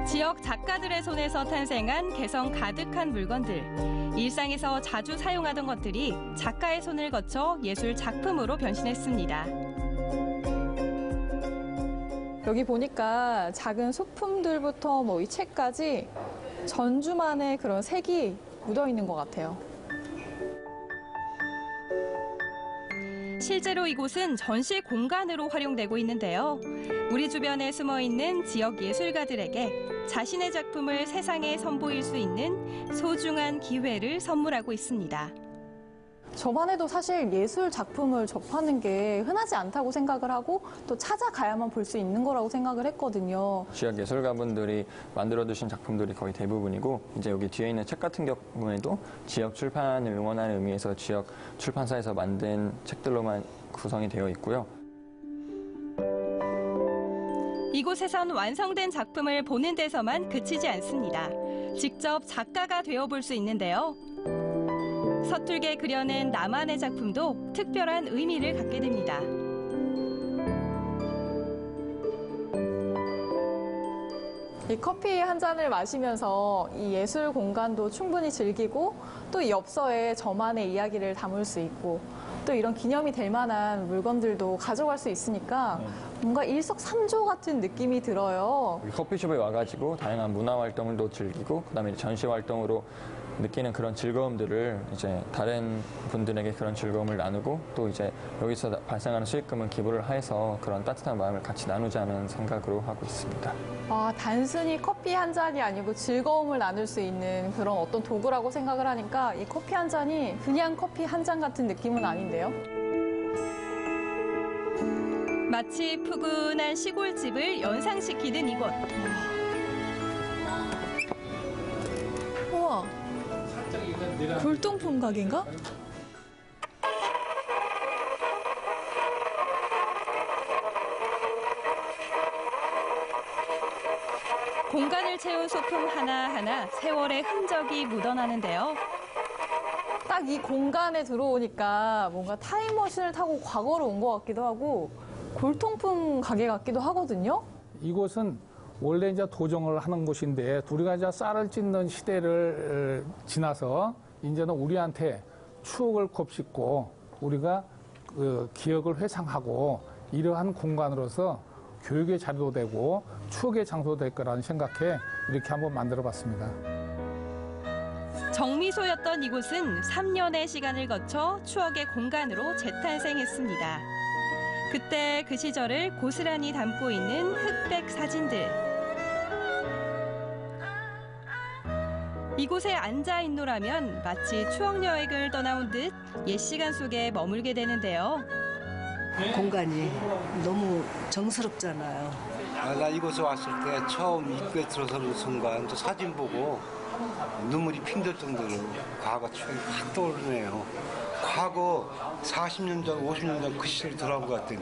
지역 작가들의 손에서 탄생한 개성 가득한 물건들. 일상에서 자주 사용하던 것들이 작가의 손을 거쳐 예술 작품으로 변신했습니다. 여기 보니까 작은 소품들부터 뭐 이 책까지 전주만의 그런 색이 묻어 있는 것 같아요. 실제로 이곳은 전시 공간으로 활용되고 있는데요. 우리 주변에 숨어 있는 지역 예술가들에게 자신의 작품을 세상에 선보일 수 있는 소중한 기회를 선물하고 있습니다. 저만 해도 사실 예술 작품을 접하는 게 흔하지 않다고 생각을 하고 또 찾아가야만 볼 수 있는 거라고 생각을 했거든요. 지역 예술가분들이 만들어두신 작품들이 거의 대부분이고 이제 여기 뒤에 있는 책 같은 경우에도 지역 출판을 응원하는 의미에서 지역 출판사에서 만든 책들로만 구성이 되어 있고요. 이곳에선 완성된 작품을 보는 데서만 그치지 않습니다. 직접 작가가 되어볼 수 있는데요. 서툴게 그려낸 나만의 작품도 특별한 의미를 갖게 됩니다. 이 커피 한 잔을 마시면서 이 예술 공간도 충분히 즐기고 또 이 엽서에 저만의 이야기를 담을 수 있고 또 이런 기념이 될 만한 물건들도 가져갈 수 있으니까 뭔가 일석삼조 같은 느낌이 들어요. 커피숍에 와가지고 다양한 문화 활동을도 즐기고 그다음에 전시 활동으로 느끼는 그런 즐거움들을 이제 다른 분들에게 그런 즐거움을 나누고 또 이제 여기서 발생하는 수익금은 기부를 해서 그런 따뜻한 마음을 같이 나누자는 생각으로 하고 있습니다. 아, 단순히 커피 한 잔이 아니고 즐거움을 나눌 수 있는 그런 어떤 도구라고 생각을 하니까 이 커피 한 잔이 그냥 커피 한 잔 같은 느낌은 아닌데요. 마치 푸근한 시골집을 연상시키는 이곳. 우와, 골동품 가게인가? 공간을 채운 소품 하나하나 세월의 흔적이 묻어나는데요. 딱 이 공간에 들어오니까 뭔가 타임머신을 타고 과거로 온 것 같기도 하고 골동품 가게 같기도 하거든요. 이곳은 원래 이제 도정을 하는 곳인데 우리가 이제 쌀을 찢는 시대를 지나서 이제는 우리한테 추억을 곱씹고 우리가 그 기억을 회상하고 이러한 공간으로서 교육의 자리도 되고 추억의 장소도 될 거라는 생각에 이렇게 한번 만들어 봤습니다. 정미소였던 이곳은 3년의 시간을 거쳐 추억의 공간으로 재탄생했습니다. 그때 그 시절을 고스란히 담고 있는 흑백 사진들. 이곳에 앉아 있노라면 마치 추억 여행을 떠나온 듯 옛 시간 속에 머물게 되는데요. 공간이 너무 정스럽잖아요. 나 이곳에 왔을 때 처음 입구에 들어서는 순간 저 사진 보고 눈물이 핑들 정도로 과거 추억이 확 떠오르네요. 과거 40년 전, 50년 전 그 시절이 돌아온 것 같더니.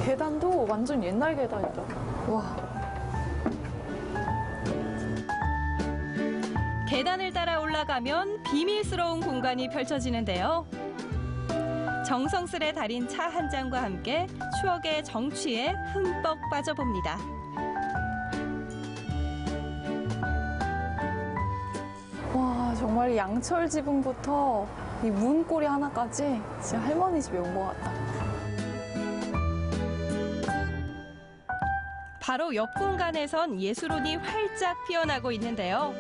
계단도 완전 옛날 계단이다. 와. 계단을 따라 올라가면 비밀스러운 공간이 펼쳐지는데요. 정성스레 달인 차 한 잔과 함께 추억의 정취에 흠뻑 빠져봅니다. 와, 정말 양철 지붕부터 이 문고리 하나까지 진짜 할머니 집에 온 것 같다. 바로 옆 공간에선 예술혼이 활짝 피어나고 있는데요.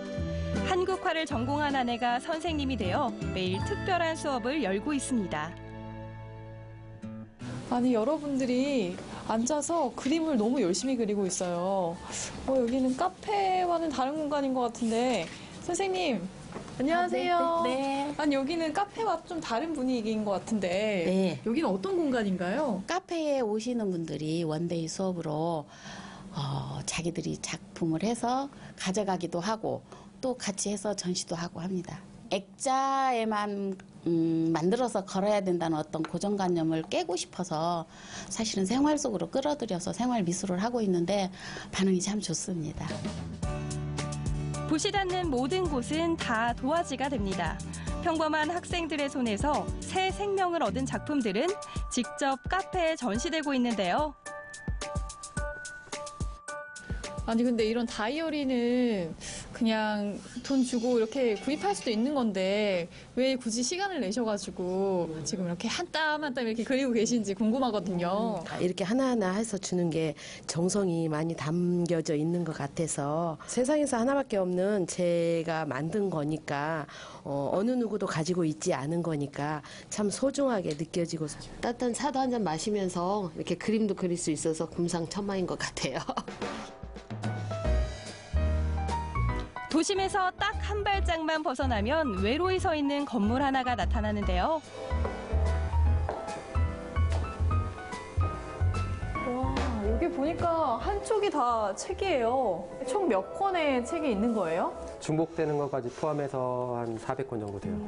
한국화를 전공한 아내가 선생님이 되어 매일 특별한 수업을 열고 있습니다. 아니, 여러분들이 앉아서 그림을 너무 열심히 그리고 있어요. 여기는 카페와는 다른 공간인 것 같은데, 선생님, 안녕하세요. 네. 아니, 여기는 카페와 좀 다른 분위기인 것 같은데, 네. 여기는 어떤 공간인가요? 카페에 오시는 분들이 원데이 수업으로 자기들이 작품을 해서 가져가기도 하고 또 같이 해서 전시도 하고 합니다. 액자에만 만들어서 걸어야 된다는 어떤 고정관념을 깨고 싶어서 사실은 생활 속으로 끌어들여서 생활 미술을 하고 있는데 반응이 참 좋습니다. 붓이 닿는 모든 곳은 다 도화지가 됩니다. 평범한 학생들의 손에서 새 생명을 얻은 작품들은 직접 카페에 전시되고 있는데요. 아니, 근데 이런 다이어리는 그냥 돈 주고 이렇게 구입할 수도 있는 건데 왜 굳이 시간을 내셔가지고 지금 이렇게 한 땀 한 땀 이렇게 그리고 계신지 궁금하거든요. 이렇게 하나하나 해서 주는 게 정성이 많이 담겨져 있는 것 같아서 세상에서 하나밖에 없는 제가 만든 거니까 어느 누구도 가지고 있지 않은 거니까 참 소중하게 느껴지고 따뜻한 차도 한 잔 마시면서 이렇게 그림도 그릴 수 있어서 금상첨화인 것 같아요. 도심에서 딱 한 발짝만 벗어나면 외로이 서 있는 건물 하나가 나타나는데요. 와, 여기 보니까 한쪽이 다 책이에요. 총 몇 권의 책이 있는 거예요? 중복되는 것까지 포함해서 한 400권 정도 돼요.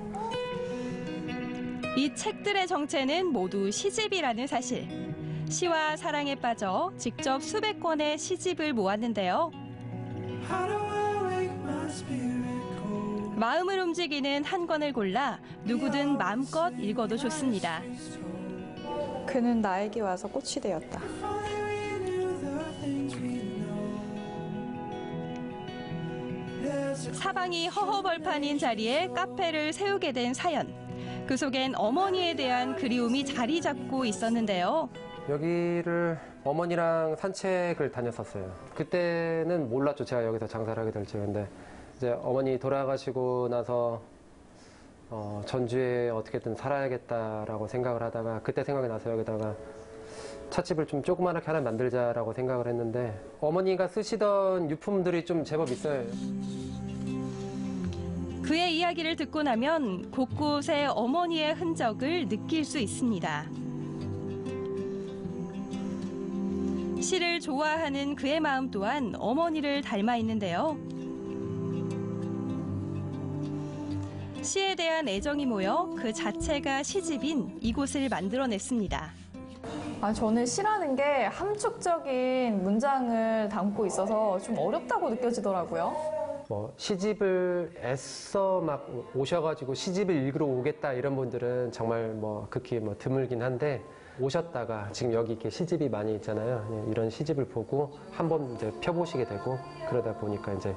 이 책들의 정체는 모두 시집이라는 사실. 시와 사랑에 빠져 직접 수백 권의 시집을 모았는데요. 마음을 움직이는 한 권을 골라 누구든 마음껏 읽어도 좋습니다. 그는 나에게 와서 꽃이 되었다. 사방이 허허벌판인 자리에 카페를 세우게 된 사연. 그 속엔 어머니에 대한 그리움이 자리 잡고 있었는데요. 여기를 어머니랑 산책을 다녔었어요. 그때는 몰랐죠. 제가 여기서 장사를 하게 될지. 근데 이제 어머니 돌아가시고 나서 전주에 어떻게든 살아야겠다라고 생각을 하다가 그때 생각이 나서 여기다가 찻집을 좀 조그맣게 하나 만들자라고 생각을 했는데 어머니가 쓰시던 유품들이 좀 제법 있어요. 그의 이야기를 듣고 나면 곳곳에 어머니의 흔적을 느낄 수 있습니다. 시를 좋아하는 그의 마음 또한 어머니를 닮아 있는데요. 시에 대한 애정이 모여 그 자체가 시집인 이곳을 만들어냈습니다. 저는 시라는 게 함축적인 문장을 담고 있어서 좀 어렵다고 느껴지더라고요. 시집을 애써 막 오셔가지고 시집을 읽으러 오겠다 이런 분들은 정말 극히 드물긴 한데 오셨다가 지금 여기 이렇게 시집이 많이 있잖아요. 이런 시집을 보고 한번 이제 펴보시게 되고 그러다 보니까 이제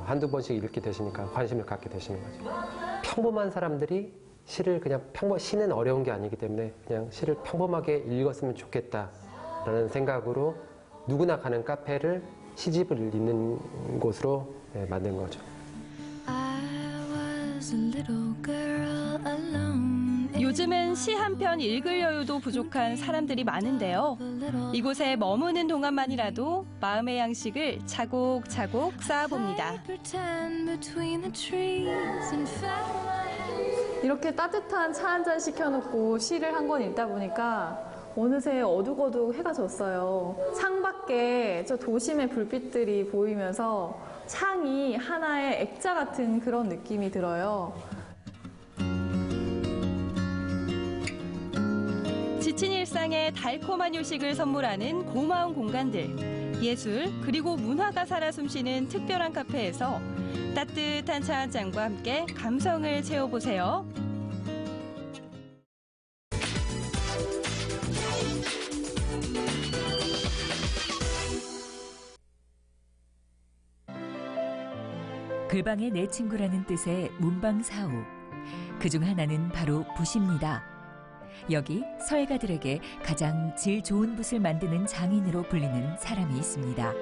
한두 번씩 읽게 되시니까 관심을 갖게 되시는 거죠. 평범한 사람들이 시를 그냥 시는 어려운 게 아니기 때문에 그냥 시를 평범하게 읽었으면 좋겠다라는 생각으로 누구나 가는 카페를 시집을 읽는 곳으로 만든 거죠. 요즘은 시 한 편 읽을 여유도 부족한 사람들이 많은데요. 이곳에 머무는 동안만이라도 마음의 양식을 차곡차곡 쌓아봅니다. 이렇게 따뜻한 차 한 잔 시켜놓고 시를 한 권 읽다 보니까 어느새 어둑어둑 해가 졌어요. 창밖에 저 도심의 불빛들이 보이면서 창이 하나의 액자 같은 그런 느낌이 들어요. 지친 일상에 달콤한 휴식을 선물하는 고마운 공간들. 예술 그리고 문화가 살아 숨쉬는 특별한 카페에서 따뜻한 차 한 잔과 함께 감성을 채워보세요. 글방의 내 친구라는 뜻의 문방사우. 그중 하나는 바로 붓입니다. 여기 서예가들에게 가장 질 좋은 붓을 만드는 장인으로 불리는 사람이 있습니다.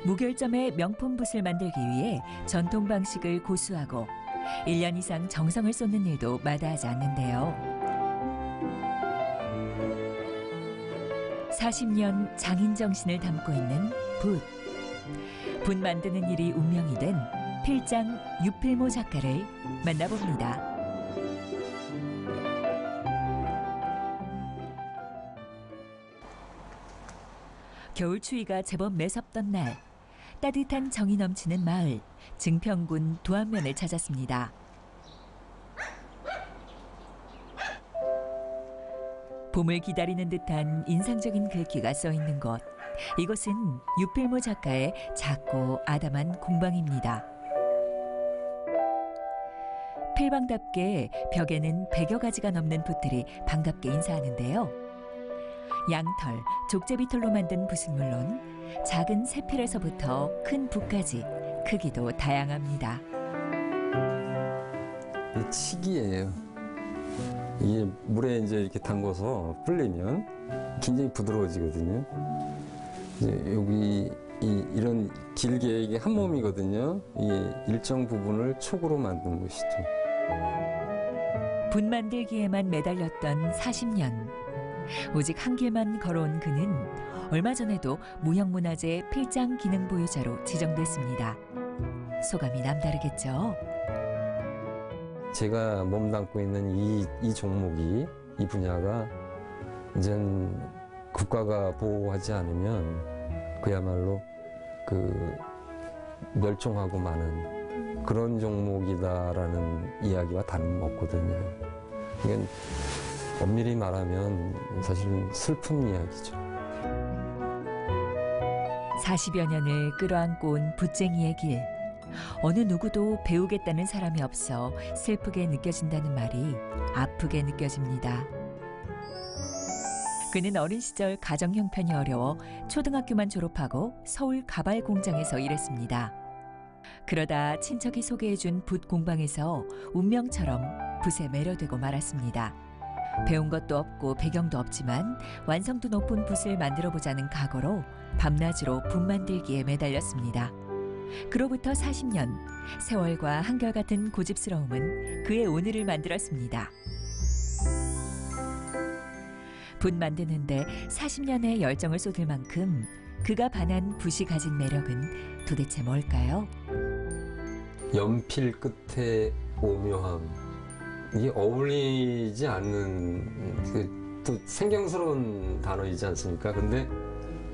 무결점의 명품 붓을 만들기 위해 전통 방식을 고수하고 1년 이상 정성을 쏟는 일도 마다하지 않는데요. 40년 장인 정신을 담고 있는 붓. 붓 만드는 일이 운명이 된 필장 유필모 작가를 만나봅니다. 겨울 추위가 제법 매섭던 날, 따뜻한 정이 넘치는 마을 증평군 도안면을 찾았습니다. 봄을 기다리는 듯한 인상적인 글귀가 써있는 곳. 이곳은 유필모 작가의 작고 아담한 공방입니다. 필방답게 벽에는 100여 가지가 넘는 붓들이 반갑게 인사하는데요. 양털, 족제비털로 만든 붓은 물론 작은 새필에서부터 큰 붓까지 크기도 다양합니다. 이 치기예요. 이게 물에 이제 이렇게 담궈서 불리면 굉장히 부드러워지거든요. 이제 여기 이런 길게 이게 한 몸이거든요. 이게 일정 부분을 촉으로 만든 것이죠. 붓 만들기에만 매달렸던 40년. 오직 한 길만 걸어온 그는 얼마 전에도 무형문화재 필장 기능 보유자로 지정됐습니다. 소감이 남다르겠죠? 제가 몸담고 있는 이 종목이, 이 분야가 이젠 국가가 보호하지 않으면 그야말로 멸종하고 마는 그런 종목이다라는 이야기와 다름없거든요. 이건 엄밀히 말하면 사실은 슬픈 이야기죠. 40여 년을 끌어안고 온 붓쟁이의 길. 어느 누구도 배우겠다는 사람이 없어 슬프게 느껴진다는 말이 아프게 느껴집니다. 그는 어린 시절 가정 형편이 어려워 초등학교만 졸업하고 서울 가발 공장에서 일했습니다. 그러다 친척이 소개해준 붓 공방에서 운명처럼 붓에 매료되고 말았습니다. 배운 것도 없고 배경도 없지만 완성도 높은 붓을 만들어보자는 각오로 밤낮으로 붓 만들기에 매달렸습니다. 그로부터 40년, 세월과 한결같은 고집스러움은 그의 오늘을 만들었습니다. 붓 만드는데 40년의 열정을 쏟을 만큼 그가 반한 붓이 가진 매력은 도대체 뭘까요? 연필 끝에 오묘함. 이게 어울리지 않는 또 생경스러운 단어이지 않습니까? 근데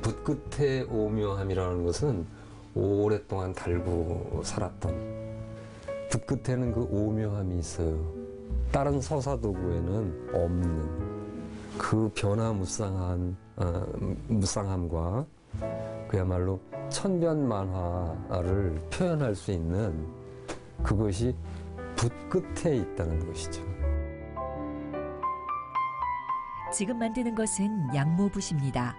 붓 끝에 오묘함이라는 것은 오랫동안 달고 살았던 붓 끝에는 그 오묘함이 있어요. 다른 서사도구에는 없는 그 무쌍함과 그야말로 천변만화를 표현할 수 있는 그것이 붓 끝에 있다는 것이죠. 지금 만드는 것은 양모붓입니다.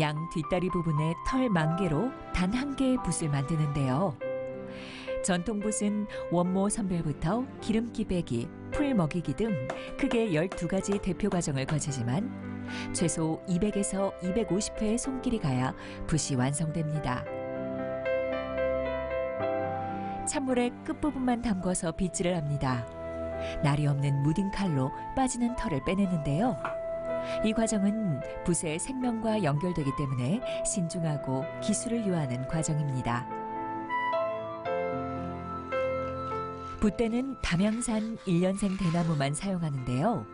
양 뒷다리 부분에 털 만개로 단 한 개의 붓을 만드는데요. 전통 붓은 원모 선별부터 기름기 빼기, 풀 먹이기 등 크게 12가지 대표 과정을 거치지만 최소 200에서 250회의 손길이 가야 붓이 완성됩니다. 찬물에 끝부분만 담궈서 빗질을 합니다. 날이 없는 무딘 칼로 빠지는 털을 빼내는데요. 이 과정은 붓의 생명과 연결되기 때문에 신중하고 기술을 요하는 과정입니다. 붓대는 담양산 1년생 대나무만 사용하는데요.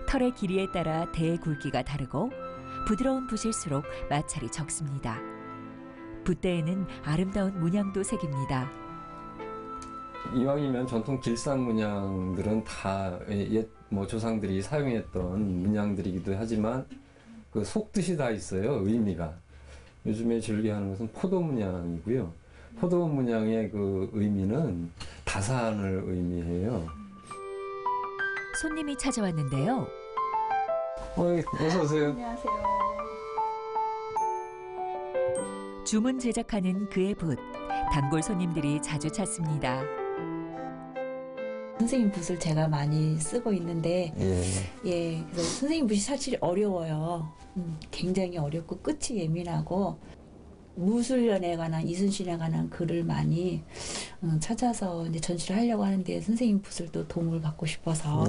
털의 길이에 따라 대의 굵기가 다르고 부드러운 붓일수록 마찰이 적습니다. 붓대에는 아름다운 문양도 새깁니다. 이왕이면 전통 길상 문양들은 다 옛 조상들이 사용했던 문양들이기도 하지만 그 속뜻이 다 있어요. 의미가. 요즘에 즐겨하는 것은 포도 문양이고요. 포도 문양의 그 의미는 다산을 의미해요. 손님이 찾아왔는데요. 어서 오세요. 안녕하세요. 주문 제작하는 그의 붓. 단골 손님들이 자주 찾습니다. 선생님 붓을 제가 많이 쓰고 있는데, 그래서 선생님 붓이 사실 어려워요. 굉장히 어렵고 끝이 예민하고 무술련에 관한 이순신에 관한 글을 많이 찾아서 이제 전시를 하려고 하는데 선생님 붓을 또 도움을 받고 싶어서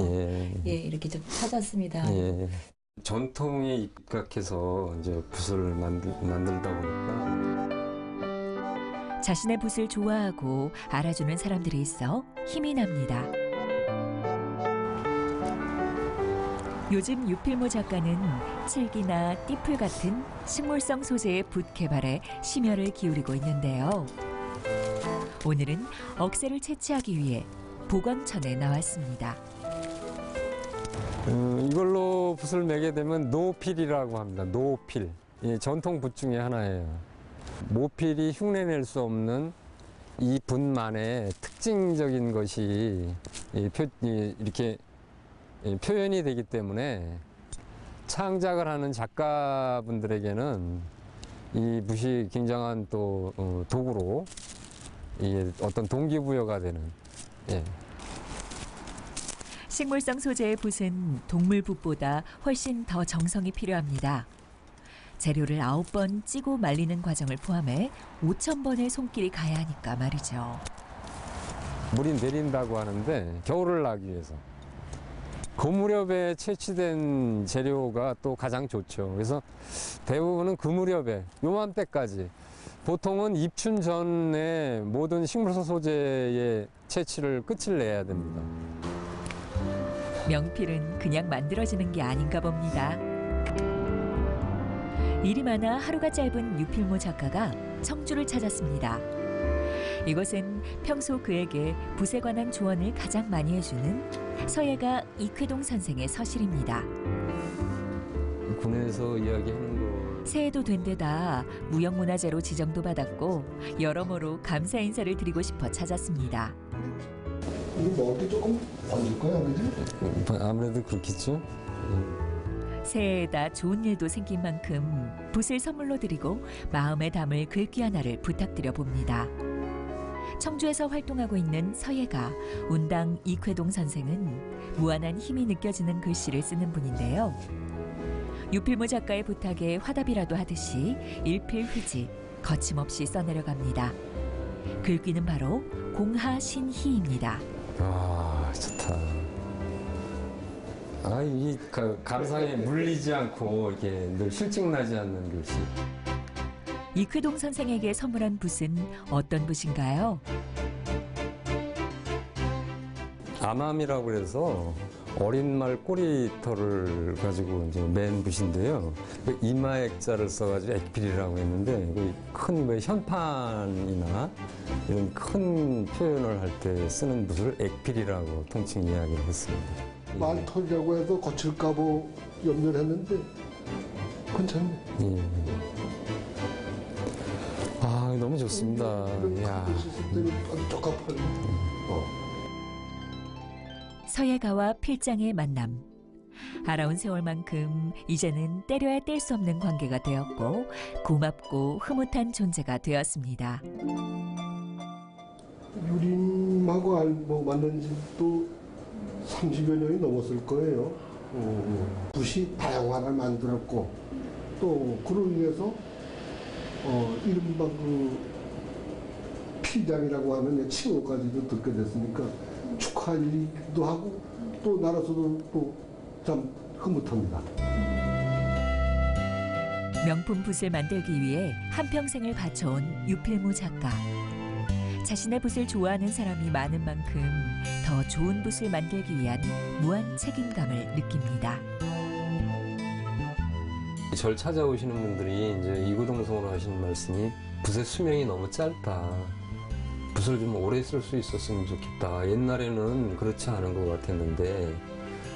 이렇게 좀 찾았습니다. 전통에 입각해서 이제 붓을 만들다 보니까 자신의 붓을 좋아하고 알아주는 사람들이 있어 힘이 납니다. 요즘 유필모 작가는 칠기나 띠풀 같은 식물성 소재의 붓 개발에 심혈을 기울이고 있는데요. 오늘은 억새를 채취하기 위해 보광천에 나왔습니다. 이걸로 붓을 매게 되면 노필이라고 합니다. 노필. 전통 붓 중에 하나예요. 모필이 흉내낼 수 없는 이 붓만의 특징적인 것이 이렇게 표현이 되기 때문에 창작을 하는 작가분들에게는 이 붓이 굉장한 또 도구로 이게 어떤 동기부여가 되는. 식물성 소재의 붓은 동물 붓보다 훨씬 더 정성이 필요합니다. 재료를 9번 찌고 말리는 과정을 포함해 5,000번의 손길이 가야 하니까 말이죠. 물이 내린다고 하는데 겨울을 나기 위해서 그 무렵에 채취된 재료가 또 가장 좋죠. 그래서 대부분은 그 무렵에 요맘때까지 보통은 입춘 전에 모든 식물성 소재의 채취를 끝을 내야 됩니다. 명필은 그냥 만들어지는 게 아닌가 봅니다. 일이 많아 하루가 짧은 유필모 작가가 청주를 찾았습니다. 이곳은 평소 그에게 붓에 관한 조언을 가장 많이 해주는 서예가 이쾌동 선생의 서실입니다. 군에서 이야기하는 거. 새해도 된 데다 무형문화재로 지정도 받았고 여러모로 감사 인사를 드리고 싶어 찾았습니다. 이거 먹을 게 조금 얹을 거야, 그지? 아무래도 그렇겠죠. 새해에다 좋은 일도 생긴 만큼 붓을 선물로 드리고 마음에 담을 글귀 하나를 부탁드려 봅니다. 청주에서 활동하고 있는 서예가 운당 이쾌동 선생은 무한한 힘이 느껴지는 글씨를 쓰는 분인데요. 유필모 작가의 부탁에 화답이라도 하듯이 일필휘지 거침없이 써내려갑니다. 글귀는 바로 공하신희입니다. 아, 좋다. 이 감상에 물리지 않고 이렇게 늘 실증나지 않는 글씨. 이쾌동 선생에게 선물한 붓은 어떤 붓인가요? 암암이라고 해서 어린 말 꼬리털을 가지고 이제 맨 붓인데요. 이마 액자를 써가지고 액필이라고 했는데 큰 현판이나 이런 큰 표현을 할 때 쓰는 붓을 액필이라고 통칭 이야기를 했습니다. 말털이라고 해서 거칠까 보 염려를 했는데 괜찮네. 아, 너무 좋습니다. 이야. 서예가와 필장의 만남. 알아온 세월만큼 이제는 때려야 뗄 수 없는 관계가 되었고 고맙고 흐뭇한 존재가 되었습니다. 유림하고 만든 지도 30여 년이 넘었을 거예요. 붓이 다양화를 만들었고 또 그로 인해서 이른바 그 필장이라고 하는 칭호까지도 듣게 됐으니까 축하할 일도 하고 또 나라에서도 또 참 흐뭇합니다. 명품 붓을 만들기 위해 한평생을 바쳐온 유필모 작가. 자신의 붓을 좋아하는 사람이 많은 만큼 더 좋은 붓을 만들기 위한 무한 책임감을 느낍니다. 절 찾아오시는 분들이 이제 이구동성으로 하시는 말씀이 붓의 수명이 너무 짧다. 붓을 좀 오래 쓸 수 있었으면 좋겠다. 옛날에는 그렇지 않은 것 같았는데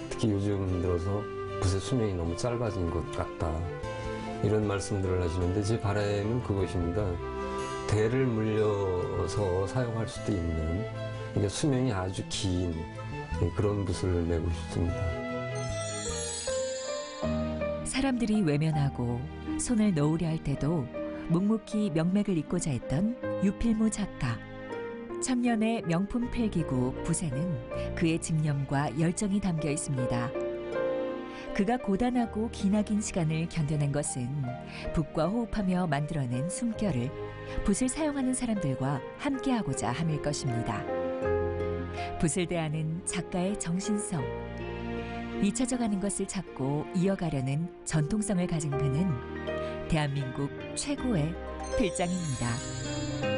특히 요즘 들어서 붓의 수명이 너무 짧아진 것 같다. 이런 말씀들을 하시는데 제 바람은 그것입니다. 대를 물려서 사용할 수도 있는 그러니까 수명이 아주 긴 그런 붓을 내고 싶습니다. 사람들이 외면하고 손을 놓으려 할 때도 묵묵히 명맥을 잇고자 했던 유필무 작가. 천년의 명품 필기구 붓에는 그의 집념과 열정이 담겨 있습니다. 그가 고단하고 기나긴 시간을 견뎌낸 것은 붓과 호흡하며 만들어낸 숨결을 붓을 사용하는 사람들과 함께하고자 함일 것입니다. 붓을 대하는 작가의 정신성, 잊혀져가는 것을 찾고 이어가려는 전통성을 가진 그는 대한민국 최고의 필장입니다.